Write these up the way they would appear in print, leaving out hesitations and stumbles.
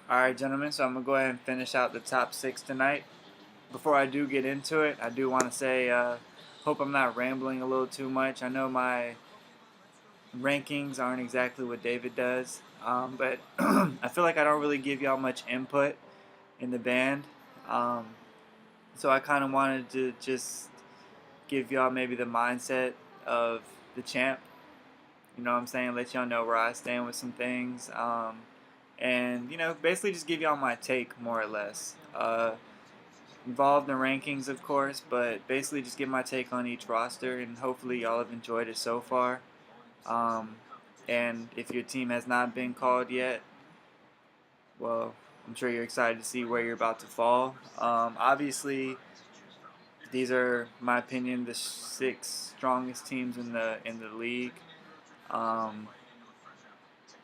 Alright, gentlemen, so I'm going to go ahead and finish out the top six tonight. Before I do get into it, I do want to say, hope I'm not rambling a little too much. I know my rankings aren't exactly what David does, but I feel like I don't really give y'all much input in the band. Um, so I kind of wanted to just give y'all maybe the mindset of the champ. You know what I'm saying? Let y'all know where I stand with some things. And, basically just give y'all my take more or less. Involved in rankings, of course, but basically just give my take on each roster, and hopefully y'all have enjoyed it so far. Um, and if your team has not been called yet, well, I'm sure you're excited to see where you're about to fall. Obviously, these are, my opinion, the six strongest teams in the league. Um,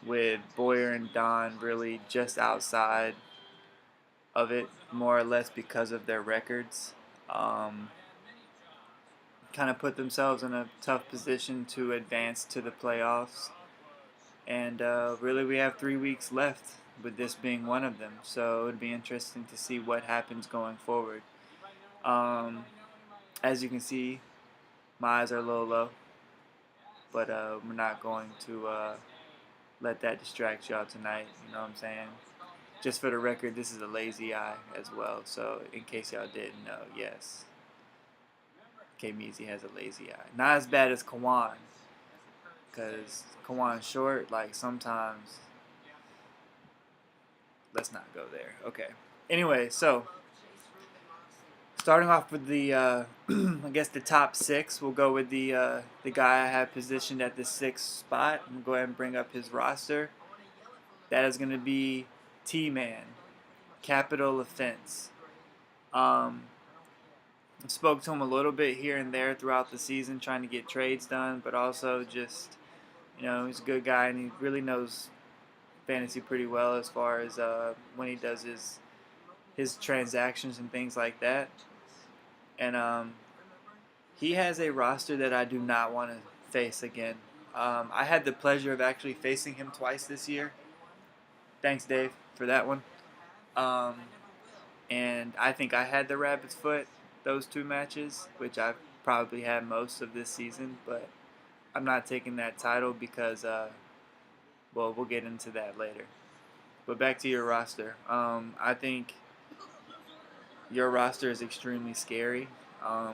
with Boyer and Don really just outside of it, more or less because of their records. Um, kind of put themselves in a tough position to advance to the playoffs. And really, we have 3 weeks left, with this being one of them. So it'd be interesting to see what happens going forward. Um, as you can see, my eyes are a little low, but we're not going to let that distract y'all tonight. You know what I'm saying? Just for the record, this is a lazy eye as well. So in case y'all didn't know, yes, K-Meezy has a lazy eye. Not as bad as Kawan, because Kawan's short. Like sometimes, let's not go there. Okay. Anyway, so starting off with the, I guess the top six. We'll go with the guy I have positioned at the sixth spot. I'm gonna go ahead and bring up his roster. That is gonna be T-Man, Capital Offense. Um, spoke to him a little bit here and there throughout the season, trying to get trades done, but also just, he's a good guy and he really knows fantasy pretty well as far as when he does his transactions and things like that. And he has a roster that I do not want to face again. I had the pleasure of actually facing him twice this year. Thanks, Dave, for that one. Um, and I think I had the rabbit's foot those two matches, which I've probably had most of this season, but I'm not taking that title because, well, we'll get into that later. But back to your roster. I think your roster is extremely scary.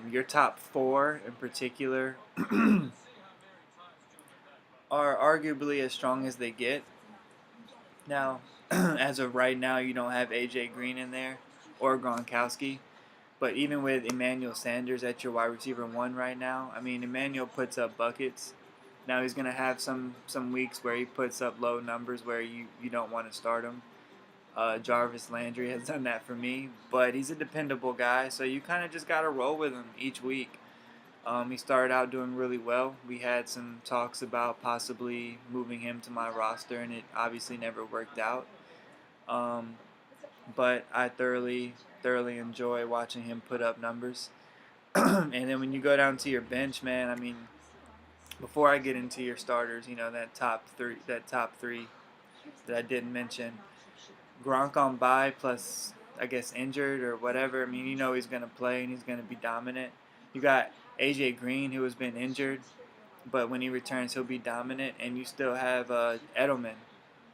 Your top four in particular are arguably as strong as they get. Now, as of right now, you don't have AJ Green in there or Gronkowski. But even with Emmanuel Sanders at your wide receiver one right now, I mean, Emmanuel puts up buckets. Now he's going to have some weeks where he puts up low numbers where you don't want to start him. Jarvis Landry has done that for me, but he's a dependable guy, so you kind of just got to roll with him each week. He started out doing really well. We had some talks about possibly moving him to my roster, and it obviously never worked out. Um, but I thoroughly enjoy watching him put up numbers. And then when you go down to your bench, man, I mean, before I get into your starters, that top three that I didn't mention, Gronk on bye plus I guess injured or whatever. I mean, he's going to play and he's going to be dominant. You got AJ Green who has been injured, but when he returns, he'll be dominant. And you still have Edelman,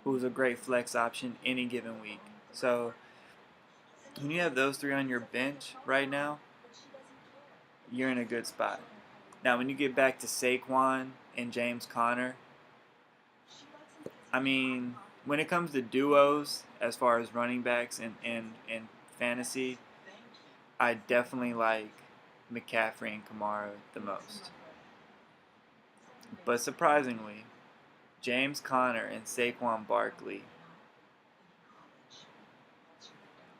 who's a great flex option any given week. So when you have those three on your bench right now, you're in a good spot. Now, when you get back to Saquon and James Conner, I mean, when it comes to duos, as far as running backs and fantasy, I definitely like McCaffrey and Kamara the most. But surprisingly, James Conner and Saquon Barkley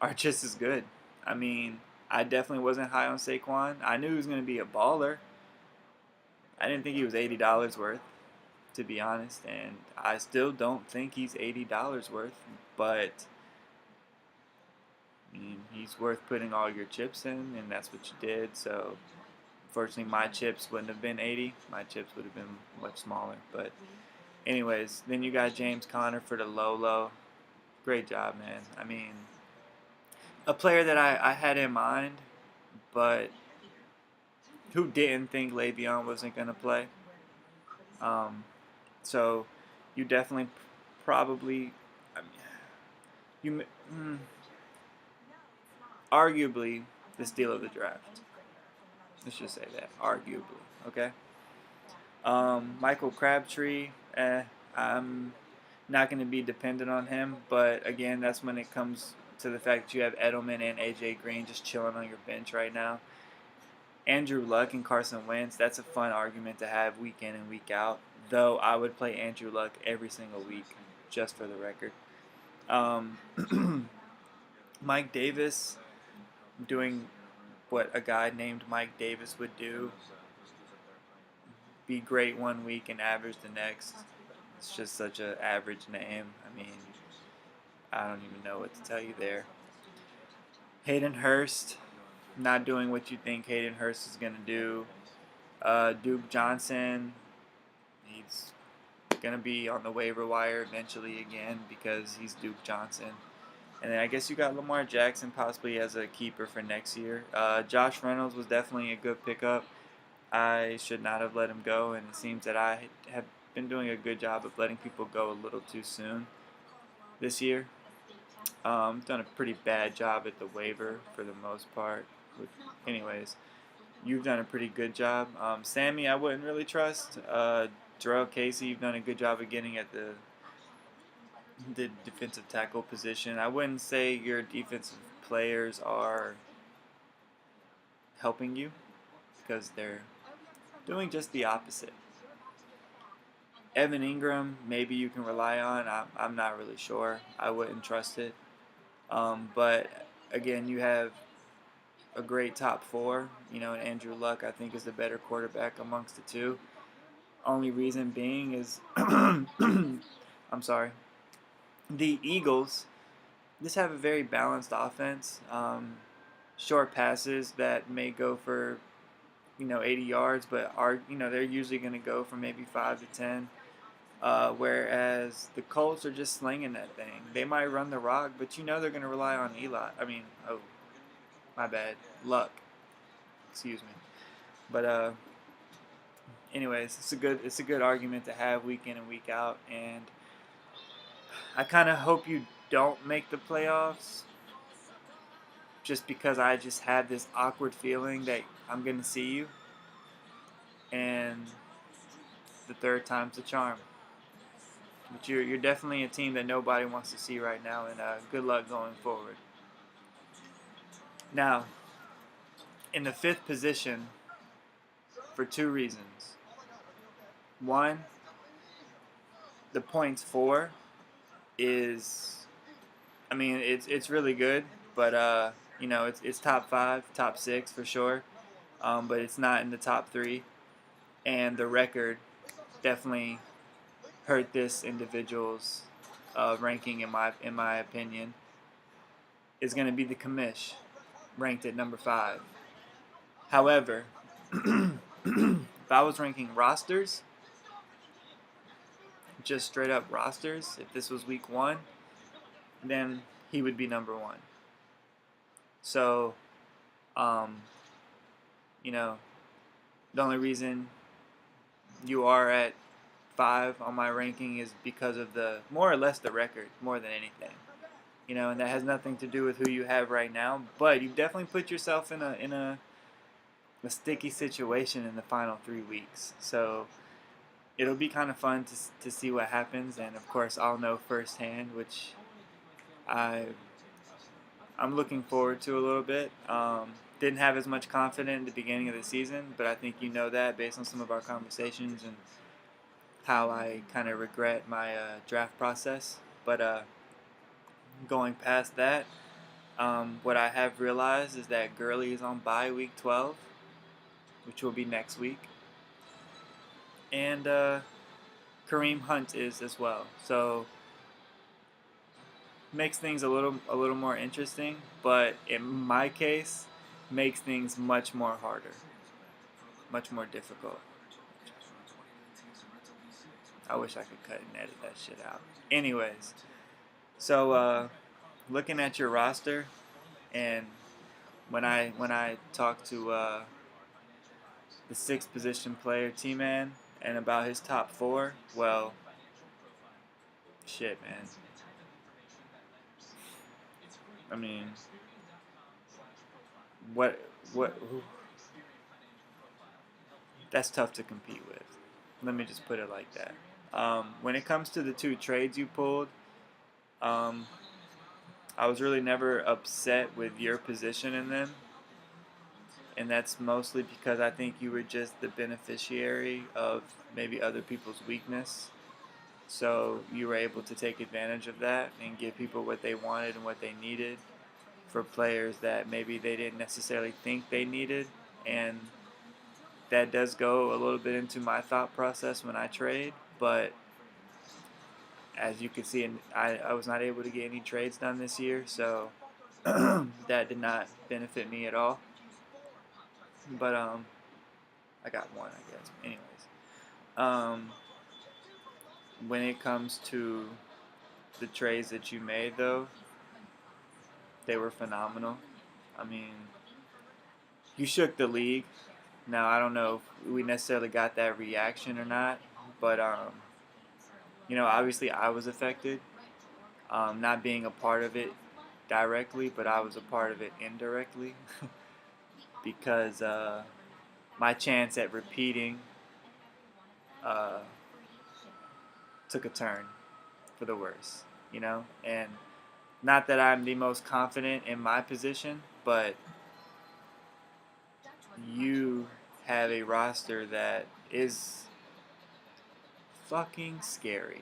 are just as good. I mean, I definitely wasn't high on Saquon. I knew he was going to be a baller. I didn't think he was $80 worth, to be honest, and I still don't think he's $80 worth, but I mean, he's worth putting all your chips in, and that's what you did. So unfortunately, my chips wouldn't have been 80. My chips would have been much smaller. But anyways, then you got James Conner for the low. Great job, man. I mean, a player that I had in mind, but who didn't think Le'Veon wasn't going to play. Um, so you definitely probably, I mean, you arguably the steal of the draft. Let's just say that, arguably. Okay. Michael Crabtree, I'm not going to be dependent on him, but again, that's when it comes to the fact that you have Edelman and AJ Green just chilling on your bench right now. Andrew Luck and Carson Wentz, that's a fun argument to have week in and week out, though I would play Andrew Luck every single week, just for the record. Mike Davis, doing what a guy named Mike Davis would do, be great one week and average the next. It's just such an average name. I mean, I don't even know what to tell you there. Hayden Hurst, not doing what you think Hayden Hurst is going to do. Duke Johnson, he's going to be on the waiver wire eventually again because he's Duke Johnson. And then I guess you got Lamar Jackson possibly as a keeper for next year. Josh Reynolds was definitely a good pickup. I should not have let him go, and it seems that I have been doing a good job of letting people go a little too soon this year. Done a pretty bad job at the waiver for the most part. Anyways, you've done a pretty good job. Sammy, I wouldn't really trust. Jarrell Casey, you've done a good job of getting at the defensive tackle position. I wouldn't say your defensive players are helping you because they're doing just the opposite. Evan Ingram, maybe you can rely on. I'm not really sure. I wouldn't trust it. But again, you have a great top four. You know, and Andrew Luck, I think, is the better quarterback amongst the two. Only reason being is, I'm sorry, the Eagles just have a very balanced offense. Short passes that may go for 80 yards, but they're usually going to go for maybe 5 to 10. Whereas the Colts are just slinging that thing. They might run the rock, but they're going to rely on Luck. Excuse me. But anyways, it's a good argument to have week in and week out, and I kind of hope you don't make the playoffs, just because I just have this awkward feeling that I'm going to see you, and the third time's the charm. But you're definitely a team that nobody wants to see right now, and good luck going forward. Now, in the fifth position, for two reasons. One, the points for is, it's really good, but it's top 5, top 6 for sure, but it's not in the top 3, and the record definitely hurt this individual's ranking in my opinion. Is going to be the commish, ranked at number 5. However, if I was ranking rosters, just straight up rosters, if this was week 1, then he would be number 1. So, the only reason you are at 5 on my ranking is because of more or less the record, more than anything. And that has nothing to do with who you have right now, but you've definitely put yourself in a sticky situation in the final 3 weeks. So it'll be kind of fun to see what happens, and of course I'll know firsthand, which I'm looking forward to a little bit. Didn't have as much confidence at the beginning of the season, but I think you know that based on some of our conversations and how I kind of regret my draft process. But going past that, what I have realized is that Gurley is on bye week 12, which will be next week, and Kareem Hunt is as well. So makes things a little more interesting, but in my case, makes things much more harder, much more difficult. I wish I could cut and edit that shit out. Anyways, So, looking at your roster, and when I talked to the sixth position player, T-Man, and about his top four, well, shit, man. I mean, what what? That's tough to compete with. Let me just put it like that. When it comes to the two trades you pulled, um, I was really never upset with your position in them, and that's mostly because I think you were just the beneficiary of maybe other people's weakness. So you were able to take advantage of that and give people what they wanted and what they needed for players that maybe they didn't necessarily think they needed. And that does go a little bit into my thought process when I trade, but as you can see, I was not able to get any trades done this year, so that did not benefit me at all. But I got one, I guess. Anyways, um, when it comes to the trades that you made, though, they were phenomenal. I mean, you shook the league. Now I don't know if we necessarily got that reaction or not, but obviously I was affected, not being a part of it directly, but I was a part of it indirectly because my chance at repeating uh, took a turn for the worse, and not that I'm the most confident in my position, but you have a roster that is fucking scary.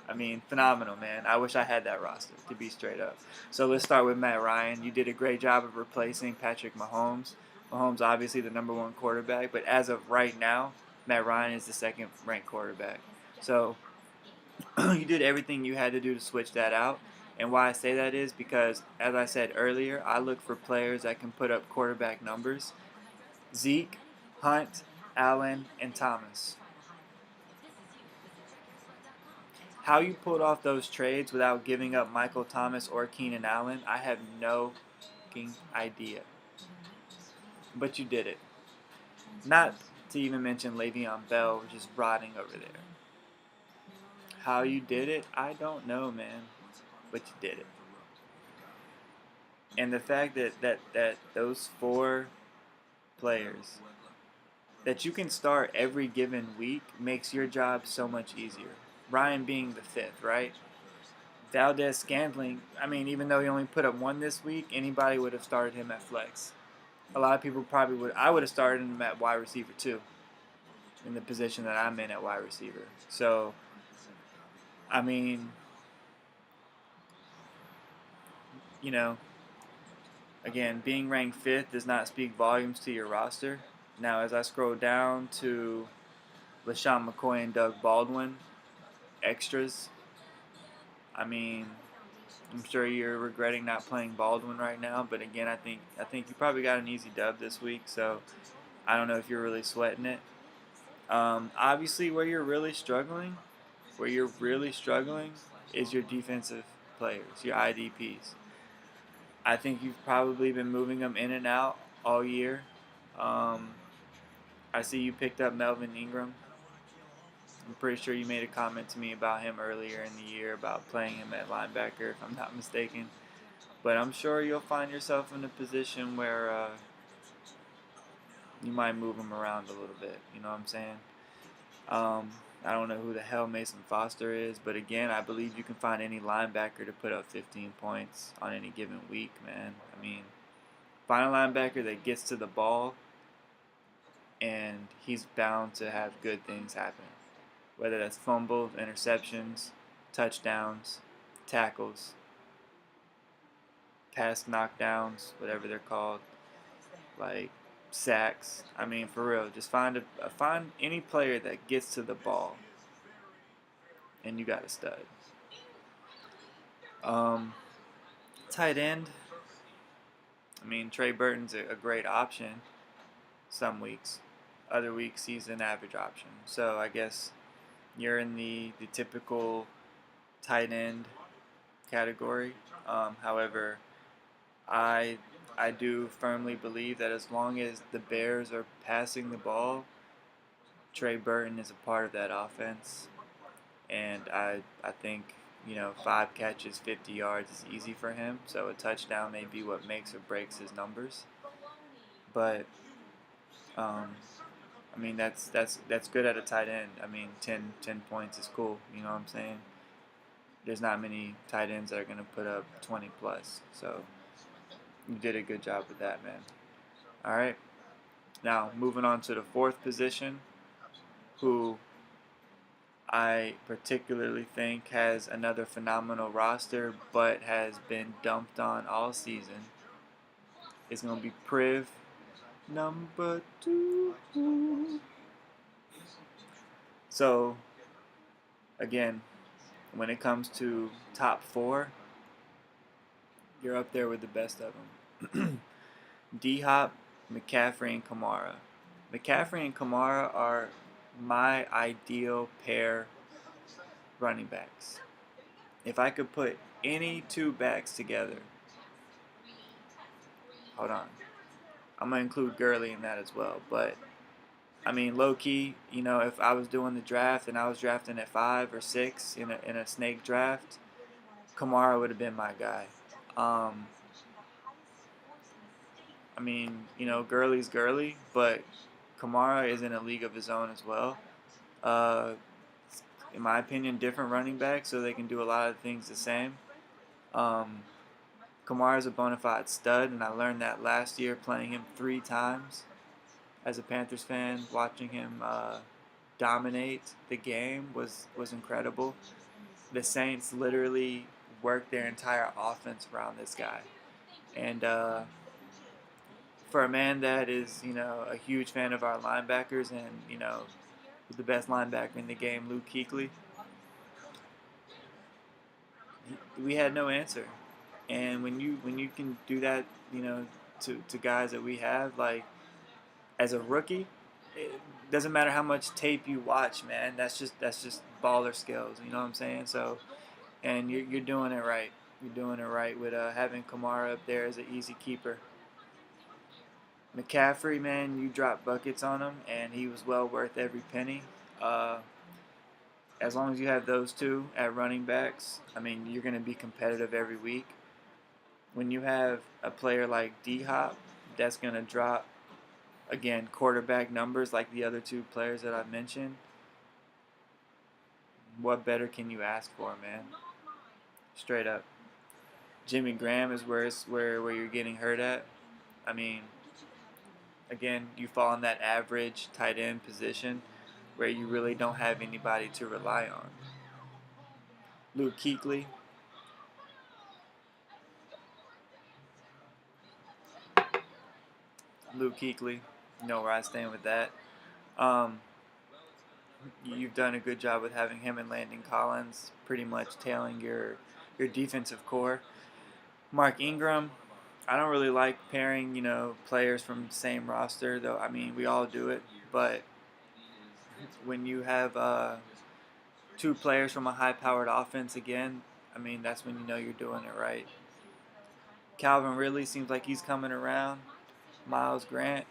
I mean, phenomenal, man. I wish I had that roster, to be straight up. So let's start with Matt Ryan. You did a great job of replacing Patrick Mahomes. Mahomes, obviously, the number one quarterback, but as of right now, Matt Ryan is the second ranked quarterback. So you did everything you had to do to switch that out. And why I say that is because, as I said earlier, I look for players that can put up quarterback numbers. Zeke, Hunt, Allen, and Thomas. How you pulled off those trades without giving up Michael Thomas or Keenan Allen, I have no fucking idea. But you did it. Not to even mention Le'Veon Bell just rotting over there. How you did it, I don't know, man. But you did it. And the fact that those four players that you can start every given week makes your job so much easier. Ryan being the fifth, right? Valdez Scantling, I mean, even though he only put up one this week, anybody would have started him at flex. A lot of people probably would. I would have started him at wide receiver too, in the position that I'm in at wide receiver. So, I mean, you know, again, being ranked fifth does not speak volumes to your roster. Now, as I scroll down to LaShawn McCoy and Doug Baldwin, extras, I mean, I'm sure you're regretting not playing Baldwin right now, but again, I think you probably got an easy dub this week, so I don't know if you're really sweating it. Obviously, where you're really struggling, is your defensive players, your IDPs. I think you've probably been moving them in and out all year. Um, I see you picked up Melvin Ingram. I'm pretty sure you made a comment to me about him earlier in the year about playing him at linebacker, if I'm not mistaken. But I'm sure you'll find yourself in a position where you might move him around a little bit. You know what I'm saying? I don't know who the hell Mason Foster is, but again, I believe you can find any linebacker to put up 15 points on any given week, man. I mean, find a linebacker that gets to the ball, and he's bound to have good things happen. Whether that's fumbles, interceptions, touchdowns, tackles, pass knockdowns, whatever they're called, like sacks. I mean, for real, just find any player that gets to the ball, and you got a stud. Um, Tight end. I mean, Trey Burton's a great option some weeks. Other weeks, he's an average option. So I guess you're in the typical tight end category. However, I I do firmly believe that as long as the Bears are passing the ball, Trey Burton is a part of that offense, and I think 5 catches, 50 yards is easy for him. So a touchdown may be what makes or breaks his numbers. But um, I mean that's good at a tight end. I mean 10 points is cool. You know what I'm saying? There's not many tight ends that are gonna put up 20 plus. So you did a good job with that, man. All right. Now moving on to the fourth position, who I particularly think has another phenomenal roster, but has been dumped on all season. Is going to be Priv number 2. So, again, when it comes to top 4, you're up there with the best of them. D-Hop, McCaffrey, and Kamara. McCaffrey and Kamara are my ideal pair running backs. If I could put any 2 backs together, hold on, I'm going to include Gurley in that as well. But, I mean, low-key, if I was doing the draft and I was drafting at 5 or 6 in a snake draft, Kamara would have been my guy. I mean, Gurley's Gurley, but Kamara is in a league of his own as well. Uh, in my opinion, different running backs, so they can do a lot of things the same. Kamara's a bona fide stud, and I learned that last year playing him 3 times as a Panthers fan. Watching him dominate the game was incredible. The Saints literally worked their entire offense around this guy. And for a man that is, a huge fan of our linebackers and, the best linebacker in the game, Luke Kuechly, we had no answer. And when you can do that, to guys that we have, like as a rookie, it doesn't matter how much tape you watch, man. That's just baller skills. You know what I'm saying? So, and you're doing it right. You're doing it right with having Kamara up there as an easy keeper. McCaffrey, man, you dropped buckets on him, and he was well worth every penny. As long as you have those 2 at running backs, I mean, you're going to be competitive every week. When you have a player like D-Hop that's going to drop, again, quarterback numbers like the other 2 players that I mentioned, what better can you ask for, man? Straight up. Jimmy Graham is where you're getting hurt at. I mean, again, you fall in that average tight end position where you really don't have anybody to rely on. Luke Kuechly. You know where I stand with that. You've done a good job with having him and Landon Collins pretty much tailing your defensive core. Mark Ingram, I don't really like pairing, players from the same roster, though. I mean, we all do it, but when you have 2 players from a high-powered offense again, I mean, that's when you know you're doing it right. Calvin Ridley seems like he's coming around. Myles Garrett.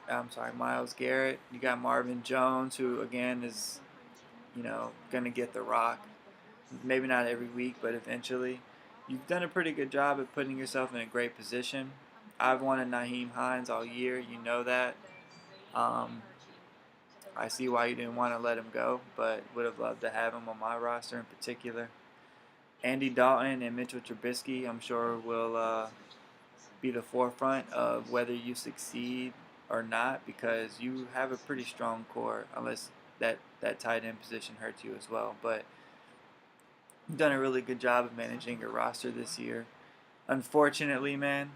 You got Marvin Jones, who again is, going to get the rock. Maybe not every week, but eventually. You've done a pretty good job at putting yourself in a great position. I've wanted Nyheim Hines all year. You know that. I see why you didn't want to let him go, but would have loved to have him on my roster in particular. Andy Dalton and Mitchell Trubisky, I'm sure, will be the forefront of whether you succeed or not, because you have a pretty strong core, unless that tight end position hurts you as well. But you've done a really good job of managing your roster this year. Unfortunately, man,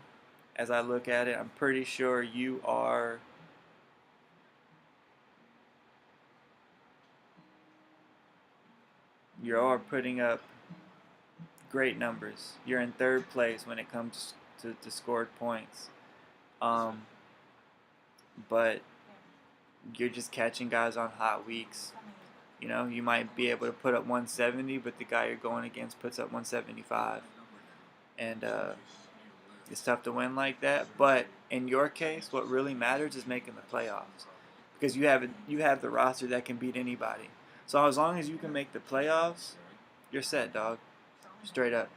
as I look at it, I'm pretty sure you're all putting up great numbers. You're in 3rd place when it comes to scored points. But you're just catching guys on hot weeks. You know, you might be able to put up 170, but the guy you're going against puts up 175, and it's tough to win like that. But in your case, what really matters is making the playoffs, because you have the roster that can beat anybody. So as long as you can make the playoffs, you're set, dog. Straight up.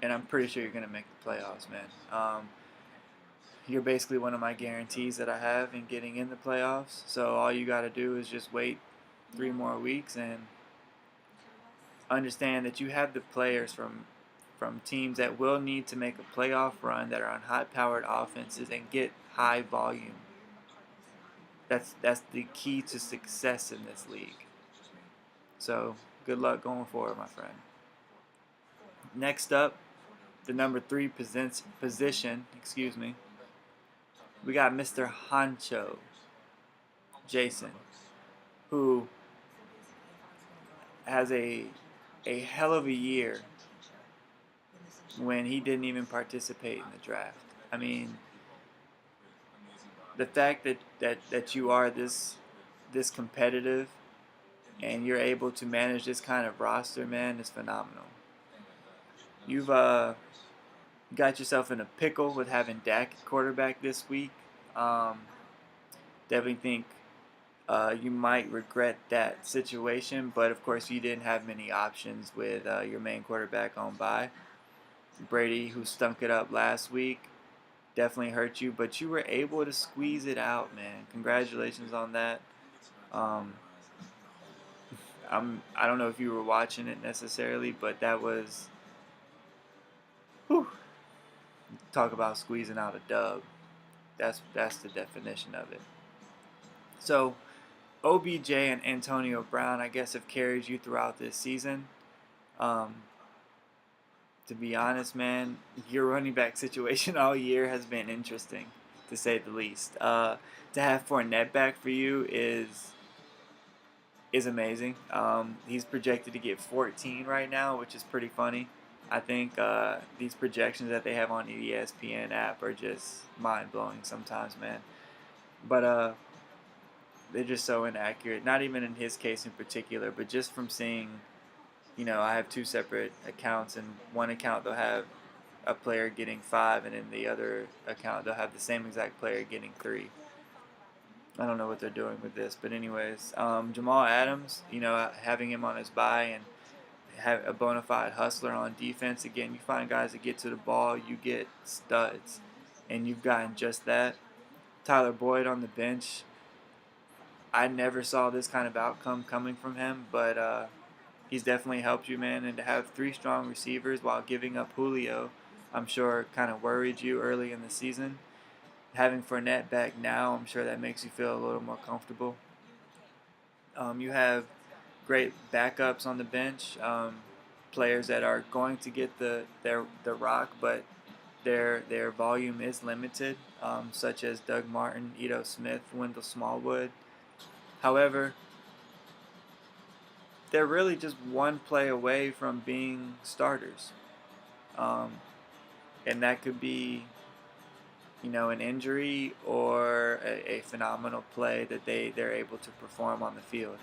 And I'm pretty sure you're gonna make the playoffs, man. You're basically one of my guarantees that I have in getting in the playoffs. So all you got to do is just wait 3 more weeks and understand that you have the players from teams that will need to make a playoff run, that are on high-powered offenses and get high volume. That's the key to success in this league. So good luck going forward, my friend. Next up, the number 3 position, we got Mr. Honcho, Jason, who has a hell of a year when he didn't even participate in the draft. I mean, the fact that you are this competitive and you're able to manage this kind of roster, man, is phenomenal. You've got yourself in a pickle with having Dak at quarterback this week. Definitely think you might regret that situation, but of course you didn't have many options with your main quarterback on bye. Brady, who stunk it up last week, definitely hurt you, but you were able to squeeze it out, man. Congratulations on that. I don't know if you were watching it necessarily, but that was, whew, talk about squeezing out a dub. That's the definition of it. So OBJ and Antonio Brown, I guess, have carried you throughout this season. To be honest, man, your running back situation all year has been interesting, to say the least. To have Fournette back for you is amazing. He's projected to get 14 right now, which is pretty funny. I think these projections that they have on the ESPN app are just mind-blowing sometimes, man. But they're just so inaccurate. Not even in his case in particular, but just from seeing, I have 2 separate accounts. In one account they'll have a player getting 5, and in the other account they'll have the same exact player getting 3. I don't know what they're doing with this, but anyways, Jamal Adams, having him on his bye and have a bona fide hustler on defense. Again, you find guys that get to the ball, you get studs, and you've gotten just that. Tyler Boyd on the bench, I never saw this kind of outcome coming from him, but he's definitely helped you, man. And to have 3 strong receivers while giving up Julio, I'm sure kind of worried you early in the season. Having Fournette back now, I'm sure that makes you feel a little more comfortable. You have great backups on the bench, players that are going to get the rock, but their volume is limited, such as Doug Martin, Ito Smith, Wendell Smallwood. However, they're really just one play away from being starters, and that could be an injury or a phenomenal play that they're able to perform on the field.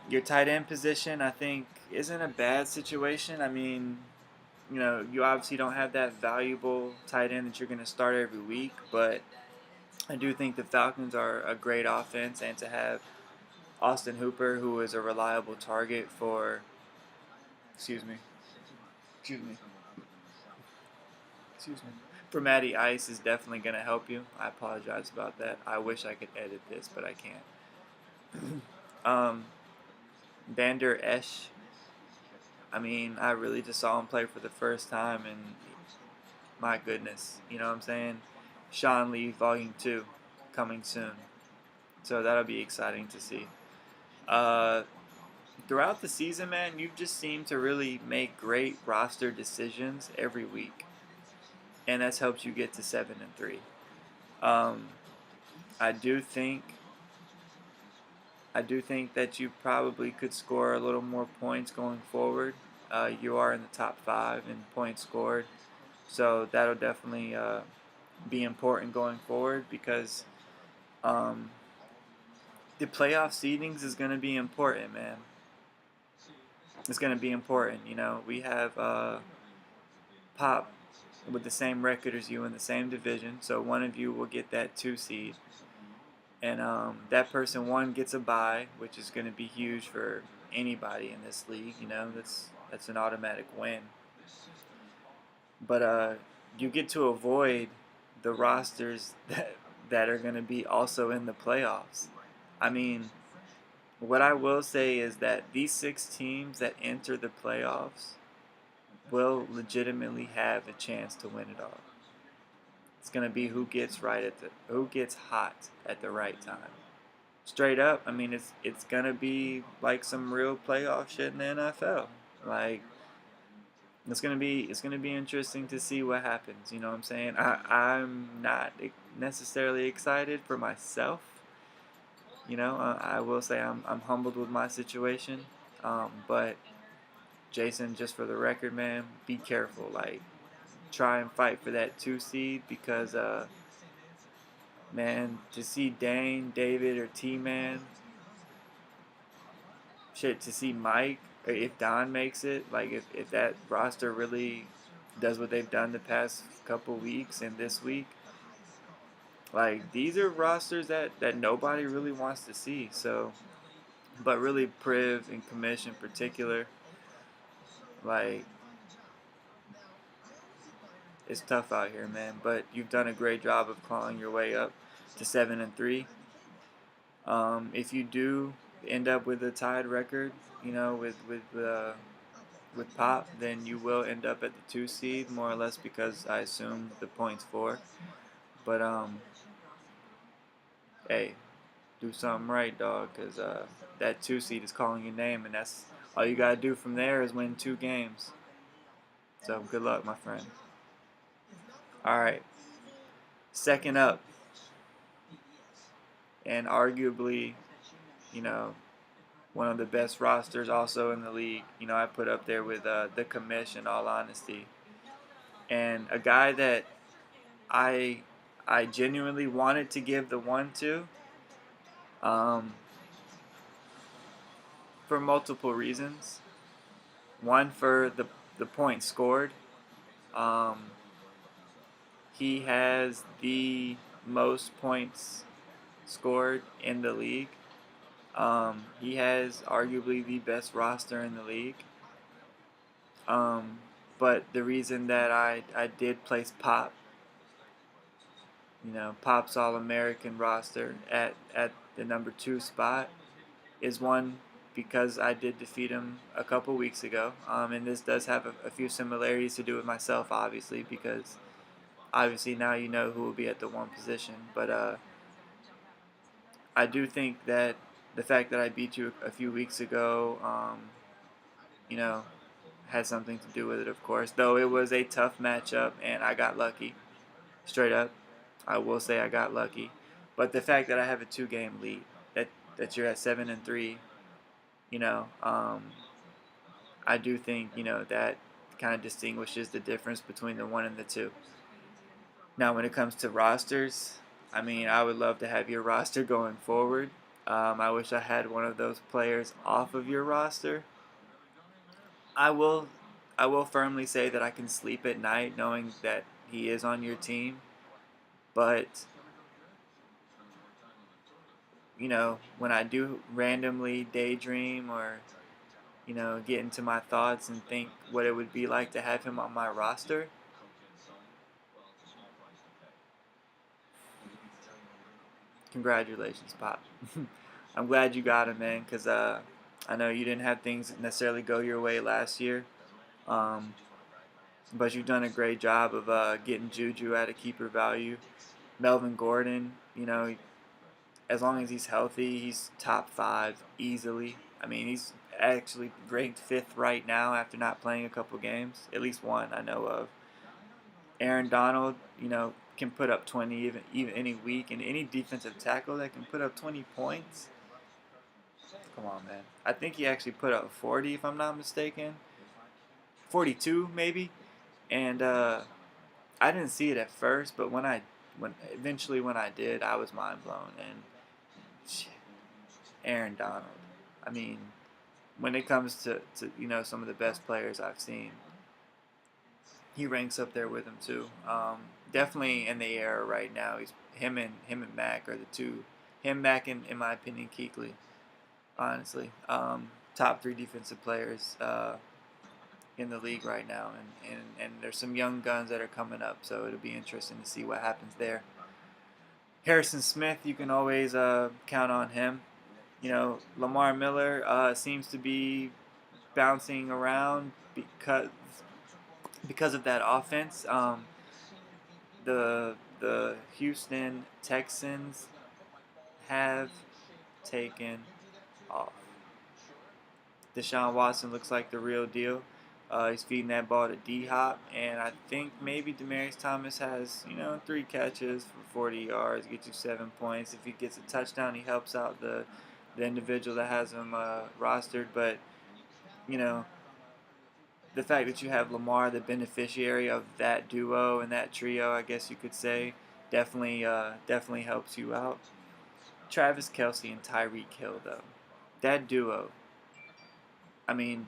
Your tight end position, I think, isn't a bad situation. I mean, you obviously don't have that valuable tight end that you're going to start every week, but I do think the Falcons are a great offense, and to have Austin Hooper, who is a reliable target for, excuse me, for Matty Ice, is definitely going to help you. I apologize about that. I wish I could edit this, but I can't. Vander Esch, I mean, I really just saw him play for the first time, and my goodness, you know what I'm saying? Sean Lee Volume 2 coming soon. So that'll be exciting to see. Throughout the season, man, you've just seemed to really make great roster decisions every week, and that's helped you get to 7-3. I do think that you probably could score a little more points going forward. You are in the top 5 in points scored, so that'll definitely be important going forward, because the playoff seedings is going to be important, man. It's going to be important. You know, we have Pop with the same record as you in the same division, so one of you will get that 2 seed. And that person, one, gets a bye, which is going to be huge for anybody in this league. You know, that's an automatic win. But you get to avoid the rosters that are going to be also in the playoffs. I mean, what I will say is that these 6 teams that enter the playoffs will legitimately have a chance to win it all. It's going to be who gets hot at the right time. Straight up, I mean, it's going to be like some real playoff shit in the NFL. Like, it's gonna be interesting to see what happens. You know what I'm saying? I'm not necessarily excited for myself. You know, I will say I'm humbled with my situation. But Jason, just for the record, man, be careful. Like, try and fight for that 2 seed because man, to see Dane, David, or T-Man, shit, to see Mike, or if Don makes it, like if that roster really does what they've done the past couple weeks and this week, like these are rosters that nobody really wants to see. So, but really Priv and Commish in particular, like it's tough out here, man. But you've done a great job of clawing your way up to 7-3. If you do end up with a tied record, you know, with Pop, then you will end up at the 2 seed, more or less, because I assume the points for. But hey, do something right, dog, because that 2 seed is calling your name, and that's all you gotta do from there is win 2 games. So good luck, my friend. All right, second up, and arguably, you know, one of the best rosters also in the league. You know, I put up there with the Commish, in all honesty, and a guy that I genuinely wanted to give the 1 to, for multiple reasons. One, for the points scored. He has the most points scored in the league. He has arguably the best roster in the league. But the reason that I did place Pop, you know, Pop's All-American roster at the number 2 spot, is one, because I did defeat him a couple weeks ago. And this does have a few similarities to do with myself, obviously, because obviously now you know who will be at the 1 position. But I do think that the fact that I beat you a few weeks ago, you know, had something to do with it, of course. Though it was a tough matchup, and I got lucky. Straight up, I will say I got lucky. But the fact that I have a 2-game lead, that you're at 7-3, you know, I do think, you know, that kind of distinguishes the difference between the 1 and the 2. Now, when it comes to rosters, I mean, I would love to have your roster going forward. I wish I had one of those players off of your roster. I will firmly say that I can sleep at night knowing that he is on your team. But, you know, when I do randomly daydream or, you know, get into my thoughts and think what it would be like to have him on my roster, congratulations, Pop. I'm glad you got him, man, because I know you didn't have things necessarily go your way last year. But you've done a great job of getting Juju at a keeper value. Melvin Gordon, you know, as long as he's healthy, he's top 5 easily. I mean, he's actually ranked 5th right now after not playing a couple games. At least one I know of. Aaron Donald, you know, can put up 20 even any week, and any defensive tackle that can put up 20 points. Come on, man. I think he actually put up 40, if I'm not mistaken. 42 maybe. And I didn't see it at first, but when eventually when I did, I was mind blown. And shit, Aaron Donald. I mean, when it comes to some of the best players I've seen, he ranks up there with him too. Definitely in the era right now. He's him and Mac are the two. Him, Mac, and in my opinion, Kuechly. Honestly, top three defensive players in the league right now, and there's some young guns that are coming up, so it'll be interesting to see what happens there. Harrison Smith, you can always count on him. Lamar Miller seems to be bouncing around because of that offense. The Houston Texans have taken off. Deshaun Watson looks like the real deal. He's feeding that ball to D-Hop, and I think maybe Demaryius Thomas has 3 catches for 40 yards, get you 7 points. If he gets a touchdown, he helps out the individual that has him rostered. But you know the fact that you have Lamar, the beneficiary of that duo and that trio, I guess you could say, definitely helps you out. Travis Kelce and Tyreek Hill, though, that duo. I mean,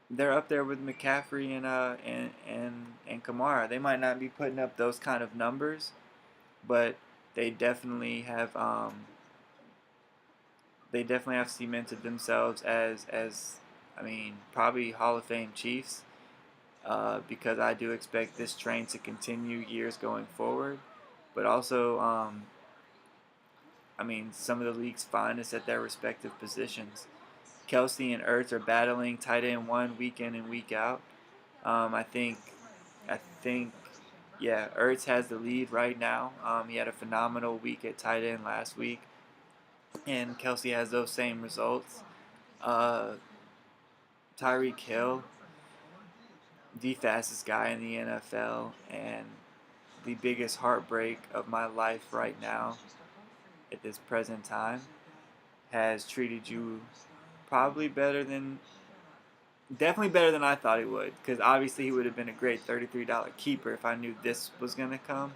they're up there with McCaffrey and Kamara. They might not be putting up those kind of numbers, but they definitely have cemented themselves as probably Hall of Fame Chiefs, because I do expect this train to continue years going forward. But also, some of the league's finest at their respective positions. Kelce and Ertz are battling tight end one week in and week out. I think, yeah, Ertz has the lead right now. He had a phenomenal week at tight end last week, and Kelce has those same results. Tyreek Hill, the fastest guy in the NFL, and the biggest heartbreak of my life right now at this present time, has treated you probably definitely better than I thought he would, because obviously he would have been a great $33 keeper if I knew this was going to come.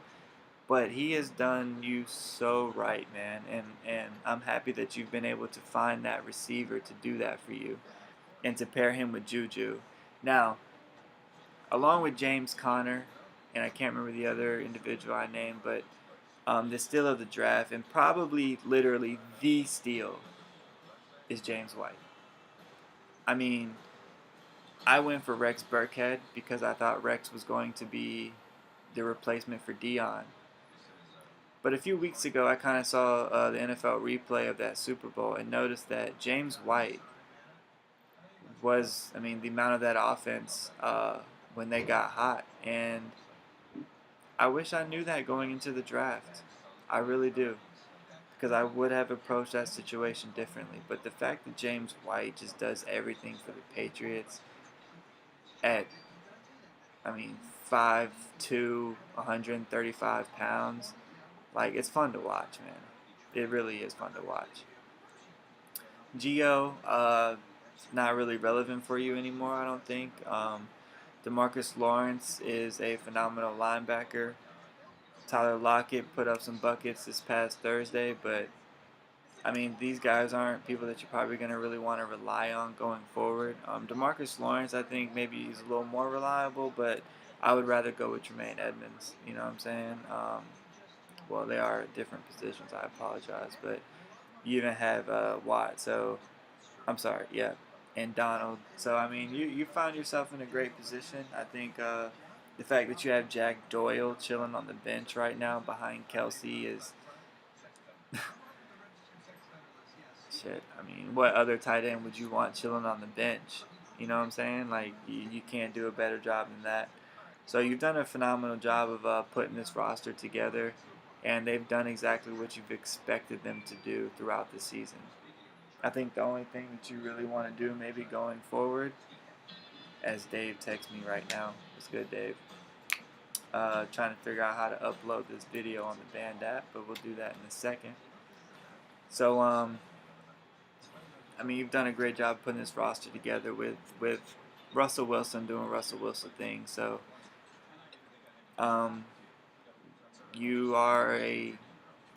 But he has done you so right, man, and I'm happy that you've been able to find that receiver to do that for you and to pair him with Juju. Now, along with James Conner, and I can't remember the other individual I named, but the steal of the draft, and probably literally the steal, is James White. I mean, I went for Rex Burkhead because I thought Rex was going to be the replacement for Dion. But a few weeks ago, I kind of saw the NFL replay of that Super Bowl and noticed that James White was, the amount of that offense when they got hot. And I wish I knew that going into the draft. I really do. Because I would have approached that situation differently. But the fact that James White just does everything for the Patriots at, 5'2", 135 pounds, it's fun to watch, man. It really is fun to watch. Gio, not really relevant for you anymore, I don't think. DeMarcus Lawrence is a phenomenal linebacker. Tyler Lockett put up some buckets this past Thursday, but these guys aren't people that you're probably going to really want to rely on going forward. DeMarcus Lawrence, I think maybe he's a little more reliable, but I would rather go with Tremaine Edmonds. You know what I'm saying? Well, they are different positions. I apologize, but you even have Watt. So I'm sorry, yeah, and Donald. So you found yourself in a great position. I think the fact that you have Jack Doyle chilling on the bench right now behind Kelce is shit. What other tight end would you want chilling on the bench? You know what I'm saying? You can't do a better job than that. So you've done a phenomenal job of putting this roster together, and they've done exactly what you've expected them to do throughout the season. I think the only thing that you really want to do maybe going forward, as Dave texts me right now, it's good, Dave, trying to figure out how to upload this video on the Band app, but we'll do that in a second. So, you've done a great job putting this roster together with Russell Wilson doing Russell Wilson things. So, you are a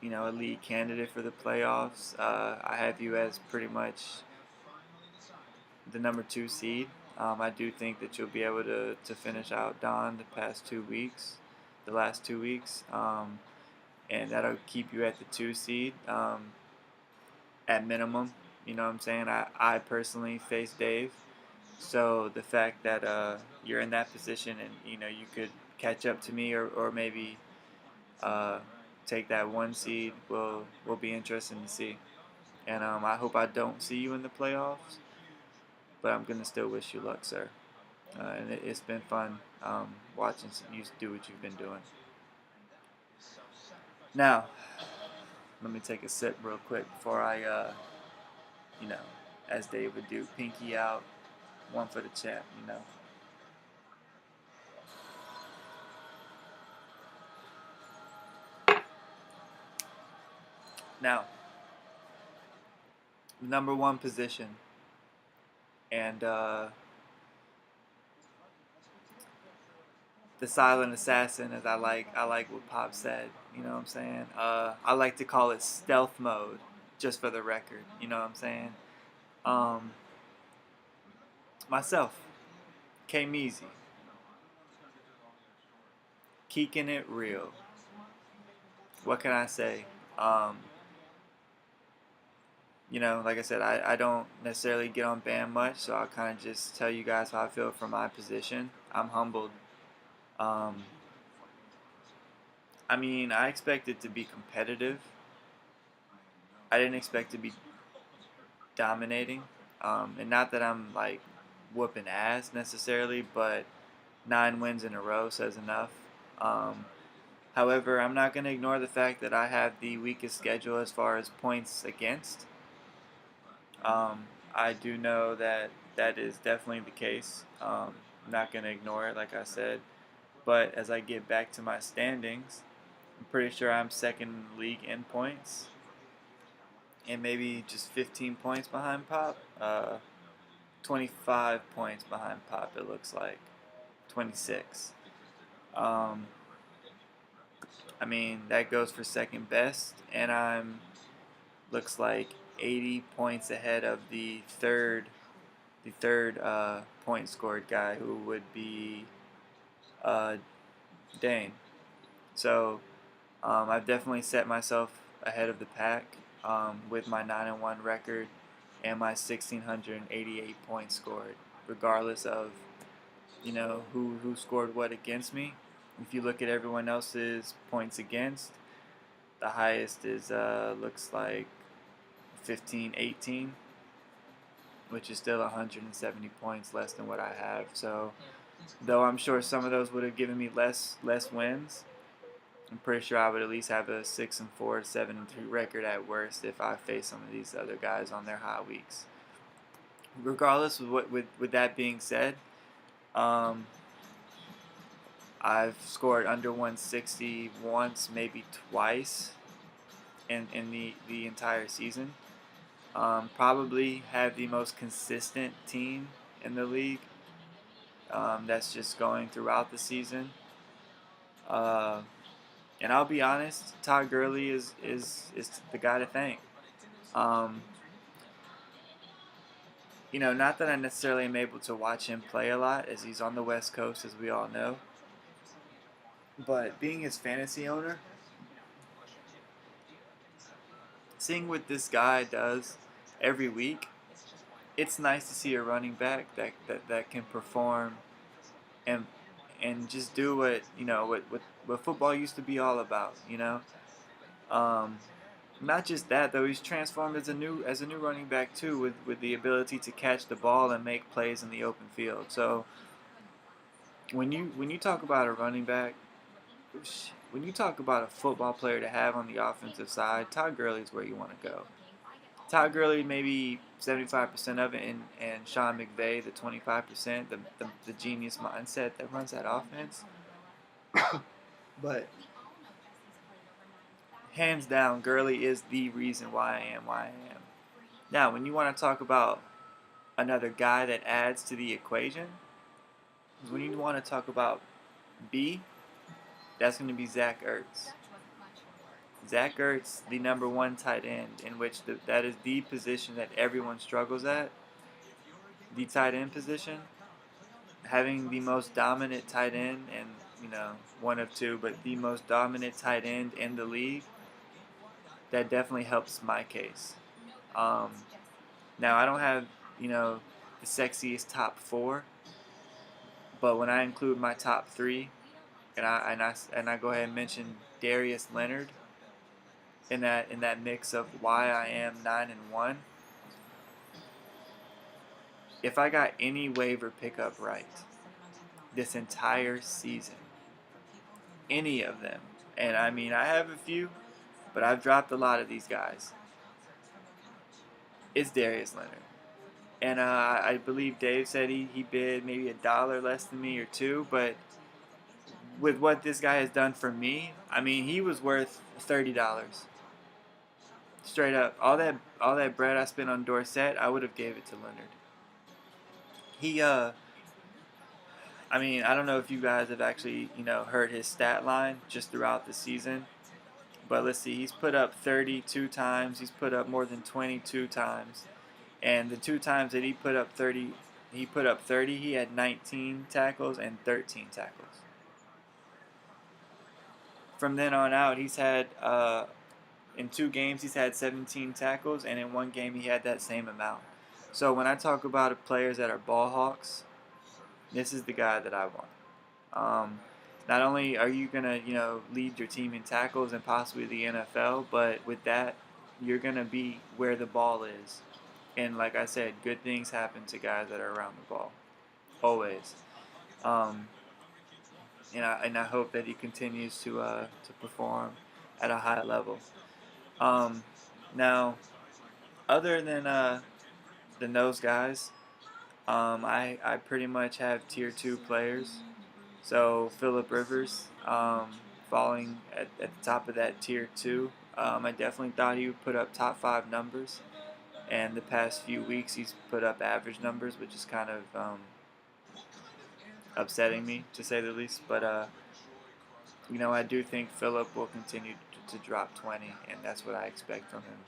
a league candidate for the playoffs. I have you as pretty much the number 2 seed. I do think that you'll be able to finish out Don the last 2 weeks, and that'll keep you at the 2 seed at minimum. You know what I'm saying? I personally face Dave, so the fact that you're in that position and you could catch up to me or maybe uh, take that 1 seed will be interesting to see. And I hope I don't see you in the playoffs, but I'm gonna still wish you luck, sir. And it's been fun watching you do what you've been doing. Now, let me take a sip real quick before I, you know, as Dave would do, pinky out, one for the champ. Now, number 1 position, and the silent assassin, as I like what Pop said. You know what I'm saying? I like to call it stealth mode, just for the record. You know what I'm saying? Um, myself, K Meezy, keeking it real. What can I say? Um, like I said, I don't necessarily get on band much, so I'll kind of just tell you guys how I feel from my position. I'm humbled. Um, I mean, I expected to be competitive. I didn't expect to be dominating. And not that I'm like whooping ass necessarily, but 9 wins in a row says enough. Um, However, I'm not going to ignore the fact that I have the weakest schedule as far as points against. I do know that that is definitely the case. I'm not going to ignore it, like I said. But as I get back to my standings, I'm pretty sure I'm second in the league in points, and maybe just 15 points behind Pop. 25 points behind Pop, it looks like. 26. Um, I mean, that goes for second best, and I'm looks like 80 points ahead of the third point scored guy, who would be uh, Dane. So I've definitely set myself ahead of the pack with my 9-1 record and my 1,688 points scored, regardless of who scored what against me. If you look at everyone else's points against, the highest is looks like 1518, which is still 170 points less than what I have. So, though I'm sure some of those would have given me less wins, I'm pretty sure I would at least have a 6-4, 7-3 record at worst if I face some of these other guys on their high weeks. Regardless of with that being said, um, I've scored under 160 once, maybe twice in the entire season. Probably have the most consistent team in the league. That's just going throughout the season. Uh, and I'll be honest, Todd Gurley is the guy to thank. Um, not that I necessarily am able to watch him play a lot, as he's on the West Coast, as we all know. But being his fantasy owner, seeing what this guy does every week, it's nice to see a running back that can perform and just do what football used to be all about. Um, Not just that though, he's transformed as a new running back too, with the ability to catch the ball and make plays in the open field. So when you talk about a running back, when you talk about a football player to have on the offensive side, Todd Gurley is where you want to go. Todd Gurley maybe 75% of it, and Sean McVay the 25%, the genius mindset that runs that offense. But hands down, Gurley is the reason why I am why I am. Now, when you want to talk about another guy that adds to the equation, when you want to talk about B, that's going to be Zach Ertz. Zach Ertz, the number one tight end, in which that is the position that everyone struggles at, the tight end position. Having the most dominant tight end, and one of two, but the most dominant tight end in the league, that definitely helps my case. Um, Now I don't have the sexiest top four, but when I include my top three, and I go ahead and mention Darius Leonard in that mix of why I am 9-1. If I got any waiver pickup right this entire season, any of them, and I mean I have a few, but I've dropped a lot of these guys, it's Darius Leonard. And I believe Dave said he bid maybe $1 less than me or two, but with what this guy has done for me, I mean he was worth $30. Straight up, all that bread I spent on Dorsett, I would have gave it to Leonard. He I mean, I don't know if you guys have actually, heard his stat line just throughout the season. But let's see, he's put up 32 times. He's put up more than 22 times. And the 2 times that he put up 30, he had 19 tackles and 13 tackles. From then on out, he's had, in 2 games, he's had 17 tackles, and in 1 game, he had that same amount. So when I talk about players that are ball hawks, this is the guy that I want. Not only are you going to, lead your team in tackles and possibly the NFL, but with that, you're going to be where the ball is. And like I said, good things happen to guys that are around the ball. Always. And I hope that he continues to perform at a high level. Now, other than those guys, I pretty much have tier 2 players. So Phillip Rivers, falling at the top of that tier 2. I definitely thought he would put up top 5 numbers, and the past few weeks he's put up average numbers, which is kind of upsetting me to say the least. But I do think Phillip will continue to drop 20, and that's what I expect from him.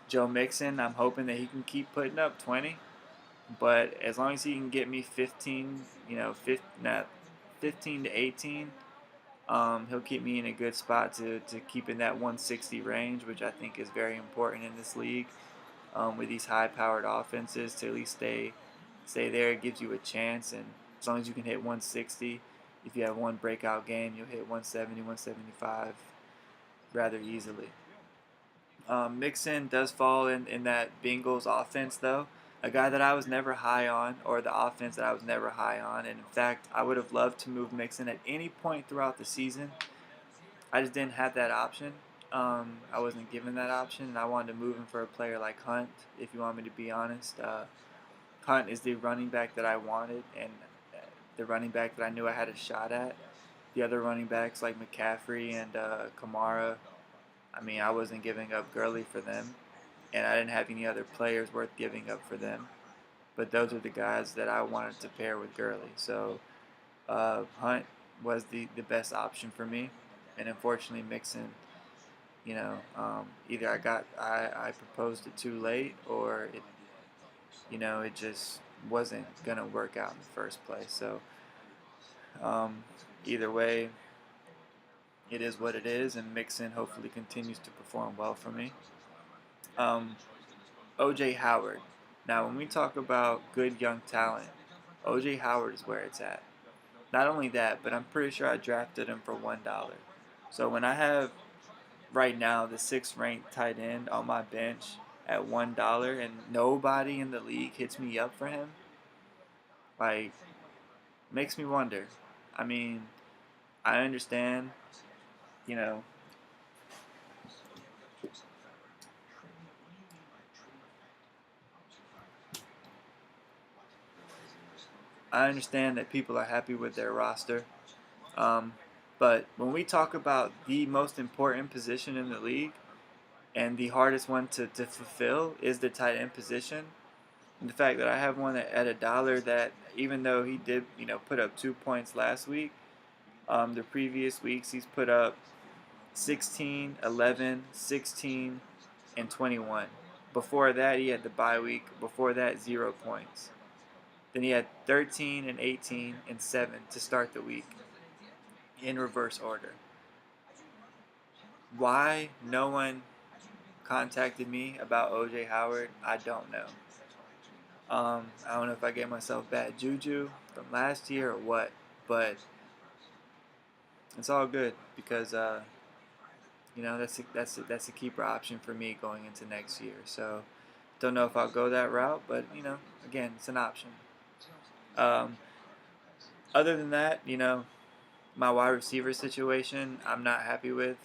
Joe Mixon, I'm hoping that he can keep putting up 20. But as long as he can get me 15, 15 to 18, he'll keep me in a good spot to keep in that 160 range, which I think is very important in this league. With these high-powered offenses, to at least stay there, it gives you a chance. And as long as you can hit 160, if you have one breakout game, you'll hit 170, 175 rather easily. Mixon does fall in that Bengals offense, though. A guy that I was never high on, or the offense that I was never high on. And in fact, I would have loved to move Mixon at any point throughout the season. I just didn't have that option. I wasn't given that option, and I wanted to move him for a player like Hunt, if you want me to be honest. Hunt is the running back that I wanted, and the running back that I knew I had a shot at. The other running backs like McCaffrey and Kamara, I mean, I wasn't giving up Gurley for them. And I didn't have any other players worth giving up for them. But those are the guys that I wanted to pair with Gurley. So Hunt was the best option for me. And unfortunately, Mixon, either I proposed it too late, or it just wasn't going to work out in the first place. So either way, it is what it is. And Mixon hopefully continues to perform well for me. O.J. Howard. Now, when we talk about good young talent, O.J. Howard is where it's at. Not only that, but I'm pretty sure I drafted him for $1. So when I have right now the 6th ranked tight end on my bench at $1 and nobody in the league hits me up for him, makes me wonder. I mean, I understand, I understand that people are happy with their roster, but when we talk about the most important position in the league and the hardest one to fulfill is the tight end position, and the fact that I have one at $1 that even though he did put up 2 points last week, the previous weeks he's put up 16, 11, 16, and 21. Before that, he had the bye week. Before that, 0 points. Then he had 13 and 18 and 7 to start the week in reverse order. Why no one contacted me about OJ Howard, I don't know. I don't know if I gave myself bad juju from last year or what, but it's all good because that's a keeper option for me going into next year. So don't know if I'll go that route, but again, it's an option. Um, Other than that, my wide receiver situation, I'm not happy with.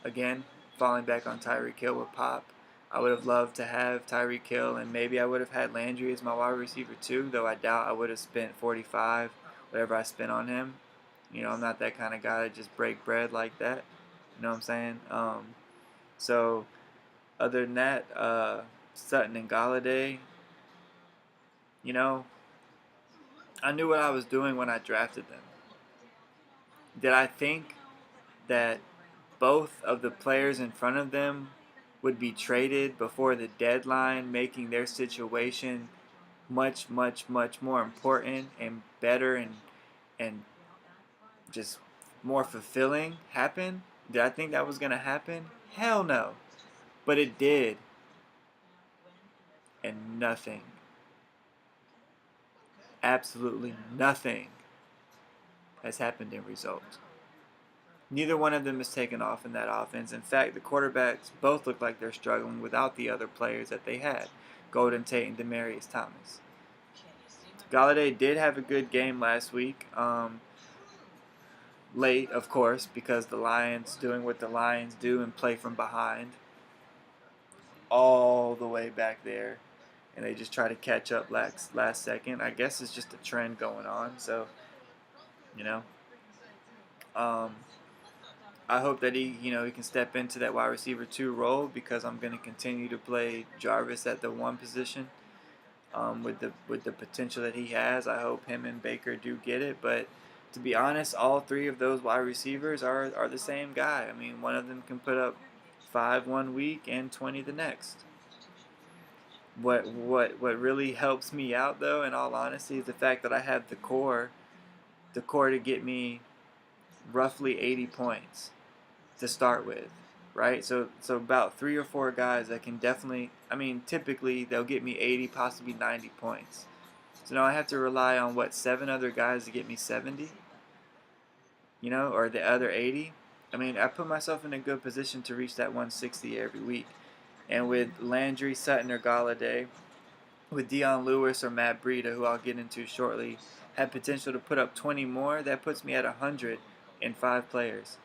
Again, falling back on Tyreek Hill with Pop. I would have loved to have Tyreek Hill, and maybe I would have had Landry as my wide receiver too, though I doubt I would have spent 45, whatever I spent on him. I'm not that kind of guy to just break bread like that. You know what I'm saying? So, other than that, Sutton and Galladay, you know, I knew what I was doing when I drafted them. Did I think that both of the players in front of them would be traded before the deadline, making their situation much, much, much more important and better and just more fulfilling happen? Did I think that was going to happen? Hell no. But it did. And nothing. Absolutely nothing has happened in results. Neither one of them has taken off in that offense. In fact, the quarterbacks both look like they're struggling without the other players that they had, Golden Tate and Demaryius Thomas. Galladay did have a good game last week. Late, of course, because the Lions doing what the Lions do and play from behind all the way back there. And they just try to catch up last second. I guess it's just a trend going on. So, you know. I hope that he can step into that wide receiver 2 role because I'm going to continue to play Jarvis at the 1 position. With the potential that he has, I hope him and Baker do get it. But to be honest, all 3 of those wide receivers are the same guy. I mean, one of them can put up 5 one week and 20 the next. What really helps me out though, in all honesty, is the fact that I have the core to get me roughly 80 points to start with, right? So about 3 or 4 guys that can definitely, typically they'll get me 80, possibly 90 points. So now I have to rely on 7 other guys to get me 70, or the other 80. I put myself in a good position to reach that 160 every week. And with Landry, Sutton, or Galladay, with Dion Lewis or Matt Breida, who I'll get into shortly, have potential to put up 20 more, that puts me at 100 in 5 players.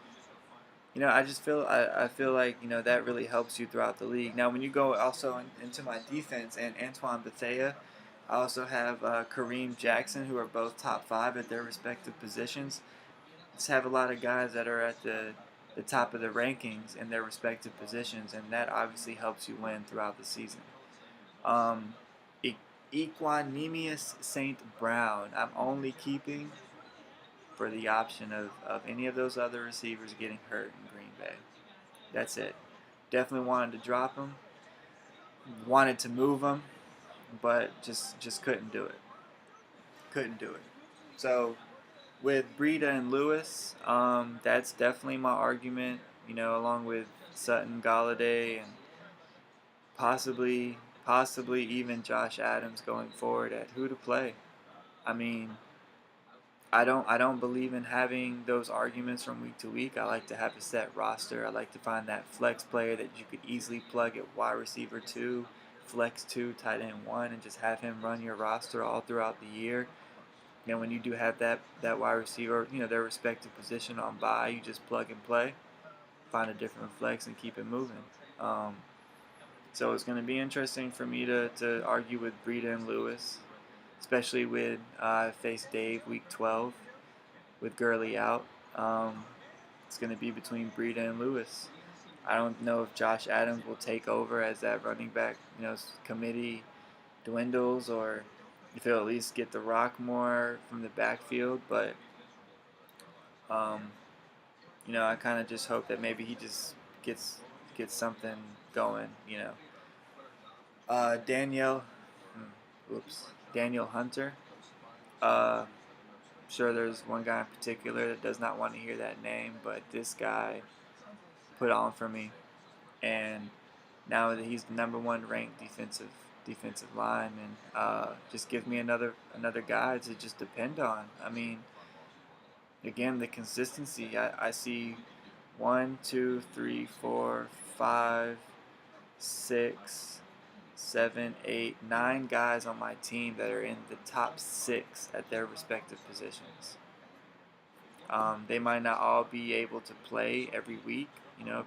I just I feel like that really helps you throughout the league. Now, when you go also into my defense and Antoine Bethea, I also have Kareem Jackson, who are both top 5 at their respective positions. Just have a lot of guys that are at the top of the rankings in their respective positions, and that obviously helps you win throughout the season. Equanimous St. Brown, I'm only keeping for the option of any of those other receivers getting hurt in Green Bay. That's it. Definitely wanted to drop him. Wanted to move him, but just couldn't do it. Couldn't do it. So with Breida and Lewis, that's definitely my argument. Along with Sutton, Galladay, and possibly even Josh Adams going forward at who to play. I don't believe in having those arguments from week to week. I like to have a set roster. I like to find that flex player that you could easily plug at wide receiver 2, flex 2, tight end 1, and just have him run your roster all throughout the year. When you do have that wide receiver, their respective position on bye, you just plug and play, find a different flex, and keep it moving. So it's going to be interesting for me to argue with Breida and Lewis, especially with face Dave week 12 with Gurley out. It's going to be between Breida and Lewis. I don't know if Josh Adams will take over as that running back committee dwindles, or if he'll at least get the rock more from the backfield. But I kind of just hope that maybe he just gets gets something going. Danielle, Daniel Hunter. Uh, sure, there's one guy in particular that does not want to hear that name, but this guy put on for me, and now that he's the number one ranked defensive lineman, just gives me another guy to just depend on. I mean, again, the consistency. I see 1, 2, 3, 4, 5, 6, 7, 8, 9 guys on my team that are in the top 6 at their respective positions. They might not all be able to play every week,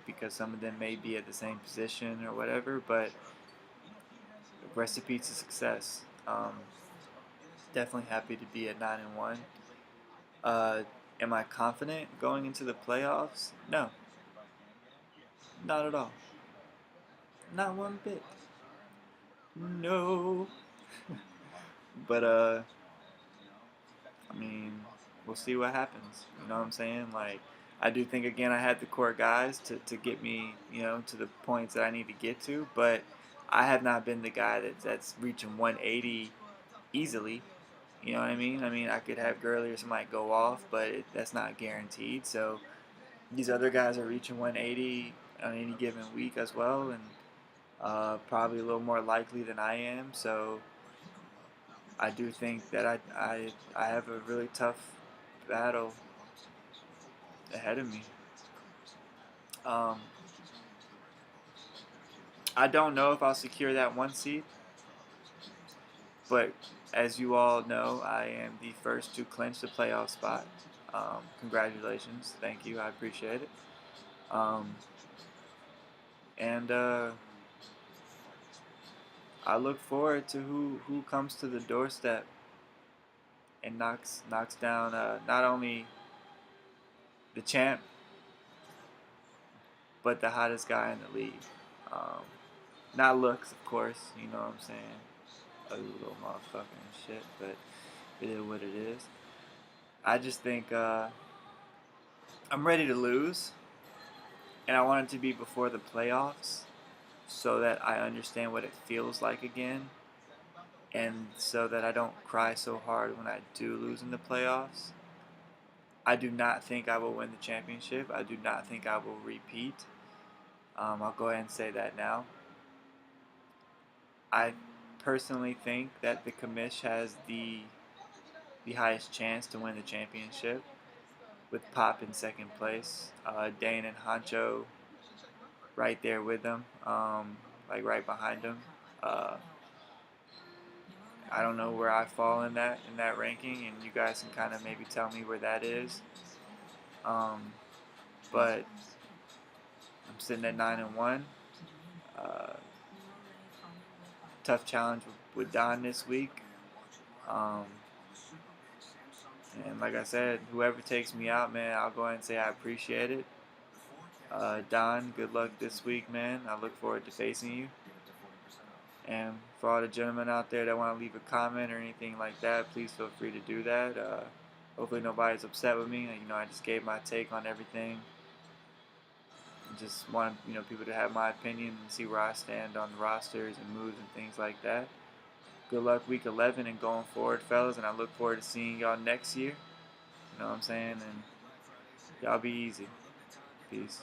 because some of them may be at the same position or whatever, but recipe to success. Definitely happy to be at 9-1. Am I confident going into the playoffs? No, not at all. Not one bit. No. But I mean, we'll see what happens. You know what I'm saying? Like, I do think again I had the core guys to get me, to the points that I need to get to, but I have not been the guy that's reaching 180 easily. You know what I mean? I mean, I could have Gurley or somebody go off, but that's not guaranteed. So these other guys are reaching 180 on any given week as well, and probably a little more likely than I am. So I do think that I have a really tough battle ahead of me. Um, I don't know if I'll secure that 1 seed, but as you all know, I am the first to clinch the playoff spot. Congratulations, thank you, I appreciate it. Um, and I look forward to who comes to the doorstep and knocks down not only the champ but the hottest guy in the league. Um, Not looks, of course. You know what I'm saying? Ugly little motherfucker and shit, but it is what it is. I just think I'm ready to lose, and I want it to be before the playoffs, so that I understand what it feels like again, and so that I don't cry so hard when I do lose in the playoffs. I do not think I will win the championship. I do not think I will repeat. I'll go ahead and say that now. I personally think that the commish has the highest chance to win the championship, with Pop in second place, Dane and Honcho right there with them, like right behind them. Uh, I don't know where I fall in that ranking, and you guys can kind of maybe tell me where that is. But I'm sitting at 9-1. Uh, Tough challenge with Don this week. Um, and like I said, whoever takes me out, man, I'll go ahead and say I appreciate it. Don, good luck this week, man. I look forward to facing you. And for all the gentlemen out there that want to leave a comment or anything like that, please feel free to do that. Hopefully nobody's upset with me. I just gave my take on everything. I just want people to have my opinion and see where I stand on the rosters and moves and things like that. Good luck week 11 and going forward, fellas, and I look forward to seeing y'all next year. You know what I'm saying? And y'all be easy. Peace.